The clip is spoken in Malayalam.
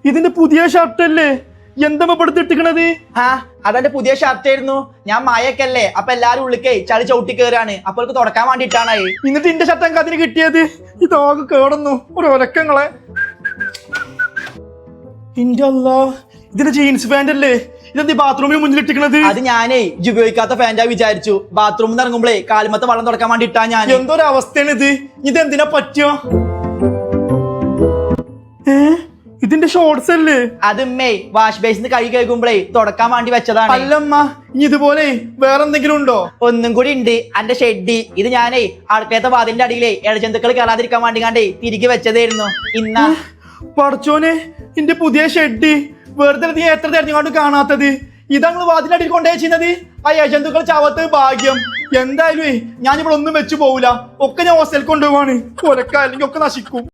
ഇതിന്റെ പുതിയ ഷർട്ടല്ലേ? എന്താ പെടുത്തിട്ടിക്കണത്? അതെന്റെ പുതിയ ഷർട്ട് ആയിരുന്നു. ഞാൻ മഴയൊക്കെയല്ലേ, അപ്പൊ എല്ലാരും ഉള്ളിക്കേ ചളി ചവിട്ടി കയറാണ്, അപ്പൊ തുടക്കാൻ വേണ്ടിട്ടാണ്. എന്നിട്ട് ഇന്റെ ഷർട്ട് എനിക്ക് അതിന് കിട്ടിയത്? ഇതാകെ കേടന്നു ഒരു ഒരക്കങ്ങളെ. ഇന്റെ അല്ലാ, ഇതിന്റെ ജീൻസ് പാന്റ് അല്ലേ? ഇതെന്ത് ബാത്റൂമിന് മുന്നിലിട്ടിക്കണത്? അത് ഞാനേ ഉപയോഗിക്കാത്ത ഫാൻറ്റാ വിചാരിച്ചു. ബാത്റൂമിൽ നിന്ന് ഇറങ്ങുമ്പോഴേ കാലുമത്തെ വെള്ളം തുടക്കാൻ വേണ്ടി ഇട്ടാ ഞാൻ. എന്തോരു അവസ്ഥയാണ് ഇത്. ഇതെന്തിനാ പറ്റുക? ഇതിന്റെ ഷോർട്സ് അല്ലേ? അത് വാഷ് ബേസിന് കൈ കഴുകുമ്പോഴേ തുടക്കാൻ വേണ്ടി വെച്ചതാണ്. അല്ലമ്മ, ഇനി ഇതുപോലെ വേറെന്തെങ്കിലും ഉണ്ടോ? ഒന്നും കൂടി ഉണ്ട്, എന്റെ ഷെഡ്. ഇത് ഞാനേ അടുക്കളത്തെ വാതിലിന്റെ അടിയിലെ ഇഴജന്തുക്കൾ കയറാതിരിക്കാൻ വേണ്ടി കണ്ടേ തിരികെ വെച്ചതായിരുന്നു. ഇന്നാ പടച്ചോനെ, എന്റെ പുതിയ ഷെഡ് വെറുതെ നീ എത്ര തെരഞ്ഞുകൊണ്ട് കാണാത്തത്? ഇതങ്ങള് വാതിലിന്റെ അടിയിൽ കൊണ്ടേ ചെയ്യുന്നത്. ആ ഇഴജന്തുക്കൾ ചാവത്ത് ഭാഗ്യം. എന്തായാലും ഞാനിവിടെ ഒന്നും വെച്ചു പോവില്ല. ഒക്കെ ഞാൻ ഹോസ്റ്റലിൽ കൊണ്ടുപോവാണ്. കൊലക്ക അല്ലെങ്കിൽ ഒക്കെ നശിക്കും.